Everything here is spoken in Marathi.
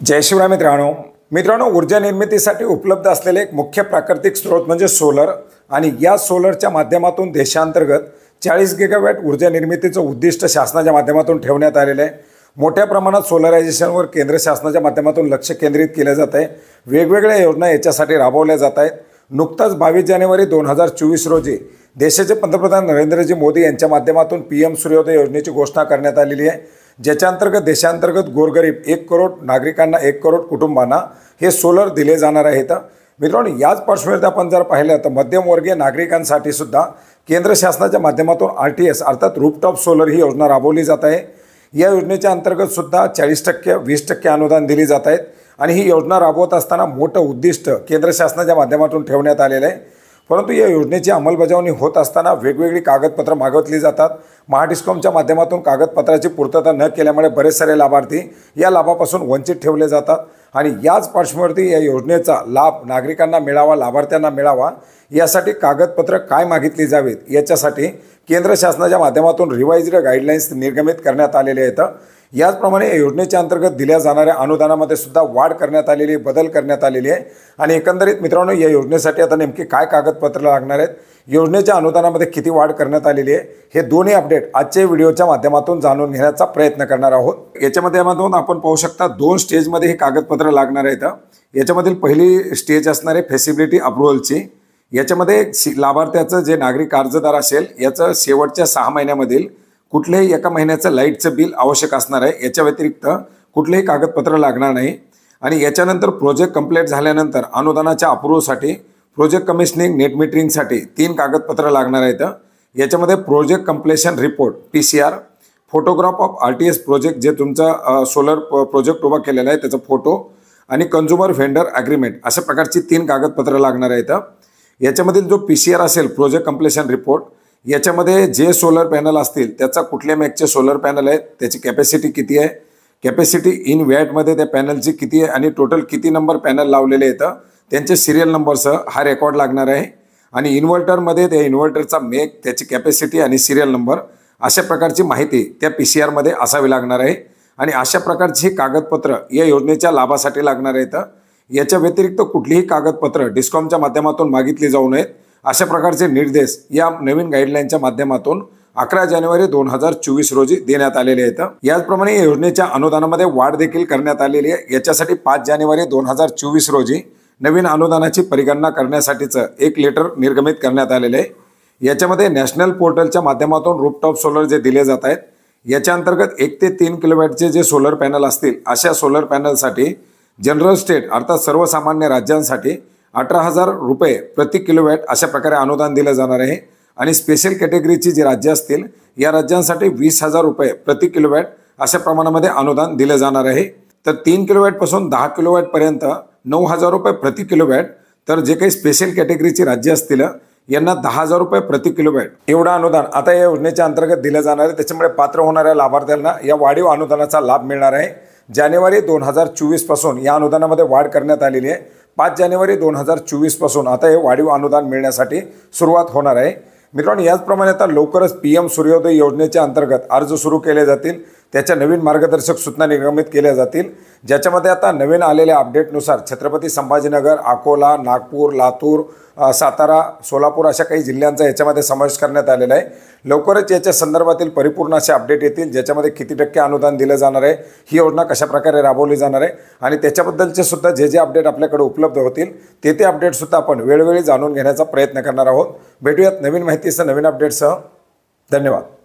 जय शिवराय मित्रांनो ऊर्जा निर्मितीसाठी उपलब्ध असलेले एक मुख्य प्राकृतिक स्रोत म्हणजे सोलर आणि या सोलरच्या माध्यमातून देशांतर्गत 40 गीगावॅट ऊर्जा निर्मितीचं उद्दिष्ट शासनाच्या माध्यमातून ठेवण्यात आलेले आहे। मोठ्या प्रमाणात सोलरायझेशनवर केंद्र शासनाच्या माध्यमातून लक्ष केंद्रित केले जात आहे। वेगवेगळ्या योजना याच्यासाठी राबवल्या जात आहेत। नुकताच 22 जानेवारी 2024 रोजी देशाचे पंतप्रधान नरेंद्रजी मोदी यांच्या माध्यमातून पीएम सूर्योदय योजनेची घोषणा करण्यात आलेली आहे, ज्याच्या अंतर्गत देशांतर्गत गोरगरीब 1 करोड नागरिकांना 1 करोड कुटुंबांना हे सोलर दिले जाणार आहेत। मित्रांनो, याच पार्श्वभूमीवर आपण जर पाहिलं तर मध्यमवर्गीय नागरिकांसाठी सुद्धा केंद्र शासनाच्या माध्यमातून आरटीएस अर्थात रूफटॉप सोलर ही योजना राबवली जात आहे। या योजनेच्या अंतर्गत सुद्धा 40% 20% अनुदान दिले जात आहेत आणि ही योजना राबवत असताना मोठं उद्दिष्ट केंद्र शासनाच्या माध्यमातून ठेवण्यात आलेलं आहे। परंतु या योजनेची अंमलबजावणी होत असताना वेगवेगळी कागदपत्र मागितली जातात। महाडिस्कॉमच्या माध्यमातून कागदपत्राची पूर्तता न केल्यामुळे बरेच सारे लाभार्थी या लाभापासून वंचित ठेवले जातात आणि याच पार्श्वभूमीवरती या योजनेचा लाभ नागरिकांना मिळावा, लाभार्थ्यांना मिळावा यासाठी कागदपत्र काय मागितली जावीत याच्यासाठी केंद्र शासनाच्या माध्यमातून रिवाइज्ड गाईडलाईन्स निर्गमित करण्यात आलेले आहेत। याचप्रमाणे या योजनेच्या अंतर्गत दिल्या जाणाऱ्या अनुदानामध्ये सुद्धा वाढ करण्यात आलेली, बदल करण्यात आलेली आहे आणि एकंदरीत मित्रांनो या योजनेसाठी आता नेमकी काय कागदपत्र लागणार आहेत, योजनेच्या अनुदानामध्ये किती वाढ करण्यात आलेली आहे, हे दोन्ही अपडेट आजच्या व्हिडिओच्या माध्यमातून जाणून घेण्याचा प्रयत्न करणार आहोत। याच्यामध्ये आपण पाहू शकता 2 स्टेजमध्ये हे कागदपत्र लागणार आहेत। याच्यामधील पहिली स्टेज असणार आहे फेसिबिलिटी अप्रूव्हलची। याच्यामध्ये लाभार्थ्याचं जे नागरिक अर्जदार असेल याचं शेवटच्या 6 महिन्यामधील कुठल्याही एका महिन्याचं लाईटचं बिल आवश्यक असणार आहे। याच्या व्यतिरिक्त कुठलेही कागदपत्र लागणार नाही आणि याच्यानंतर प्रोजेक्ट कंप्लीट झाल्यानंतर अनुदानाच्या अप्रूव्हसाठी प्रोजेक्ट कमिशनिंग नेट मीटरिंगसाठी 3 कागदपत्र लागणार आहेत। याच्यामध्ये project completion report PCR, photograph of RTS project जे तुमचा सोलर प्रोजेक्ट उभा केलेला आहे त्याचा फोटो आणि कंझ्युमर व्हेंडर ॲग्रीमेंट अशा प्रकारची 3 कागदपत्र लागणार आहेत। याच्यामधील जो PCR असेल प्रोजेक्ट कंप्लीशन रिपोर्ट, याच्यामध्ये जे सोलर पॅनल असतील त्याचा कुठल्या मॅकचे सोलर पॅनल आहेत, त्याची कॅपॅसिटी किती आहे, कॅपॅसिटी इन वॅटमध्ये त्या पॅनलची किती आहे आणि टोटल किती नंबर पॅनल लावलेले आहेत त्यांचे सिरियल नंबरसह हा रेकॉर्ड लागणार आहे आणि इन्व्हर्टरमध्ये त्या इन्व्हर्टरचा मेक, त्याची कॅपॅसिटी आणि सिरियल नंबर अशा प्रकारची माहिती त्या PCRमध्ये असावी लागणार आहे आणि अशा प्रकारची कागदपत्र या योजनेच्या लाभासाठी लागणार आहेत। याच्या व्यतिरिक्त कुठलीही कागदपत्र डिस्कॉमच्या माध्यमातून मागितली जाऊ नयेत अशा प्रकारचे निर्देश या नवीन गाईडलाईनच्या माध्यमातून 11 जानेवारी 2024 रोजी देण्यात आलेले आहेत। याचप्रमाणे या योजनेच्या अनुदानामध्ये वाढ देखील करण्यात आलेली आहे। याच्यासाठी 5 जानेवारी 2024 रोजी नवीन अनुदानाची परिगणना करण्यासाठीचं एक लेटर निर्गमित करण्यात आलेले आहे। याच्यामध्ये नॅशनल पोर्टलच्या माध्यमातून रूफटॉप सोलर जे दिले जात आहेत याच्या अंतर्गत 1 ते 3 किलोवॅटचे जे सोलर पॅनल असतील अशा सोलर पॅनलसाठी जनरल स्टेट अर्थात सर्वसामान्य राज्यांसाठी 18,000 रुपये प्रति किलोवॅट अशा प्रकारे अनुदान दिलं जाणार आहे आणि स्पेशल कॅटेगरीची जी राज्य असतील या राज्यांसाठी 20,000 रुपये प्रति किलोवॅट अशा प्रमाणामध्ये अनुदान दिलं जाणार आहे। तर 3 किलोवॅटपासून 10 किलोवॅटपर्यंत 9,000 रुपये प्रति किलोवॅट, तर जे काही स्पेशल कॅटेगरीची राज्य असतील यांना 10,000 रुपये प्रति किलोवॅट एवढं अनुदान आता या योजनेच्या अंतर्गत दिलं जाणार आहे। त्याच्यामुळे पात्र होणाऱ्या लाभार्थ्यांना या वाढीव अनुदानाचा लाभ मिळणार आहे। जानेवारी 2024 पासून या अनुदानामध्ये वाढ करण्यात आलेली आहे। 5 जानेवारी 2024 पासून आता हे वाढीव अनुदान मिळण्यासाठी सुरुवात होणार आहे। मित्रांनो, याचप्रमाणे आता लवकरच पीएम सूर्योदय योजनेच्या अंतर्गत अर्ज सुरू केले जातील, त्याच्या नवीन मार्गदर्शक सूचना निर्गमित केल्या जातील, ज्याच्यामध्ये आता नवीन आलेल्या अपडेटनुसार छत्रपती संभाजीनगर, अकोला, नागपूर, लातूर, सातारा, सोलापूर अशा काही जिल्ह्यांचा याच्यामध्ये समावेश करण्यात आलेला आहे। लवकरच याच्या संदर्भातील परिपूर्ण असे अपडेट येतील, ज्याच्यामध्ये किती टक्के अनुदान दिलं जाणार आहे, ही योजना कशा प्रकारे राबवली जाणार आहे आणि त्याच्याबद्दलचे सुद्धा जे अपडेट आपल्याकडे उपलब्ध होतील ते अपडेटसुद्धा आपण वेळोवेळी जाणून घेण्याचा प्रयत्न करणार आहोत। भेटूयात नवीन माहितीसह, नवीन अपडेटसह। धन्यवाद।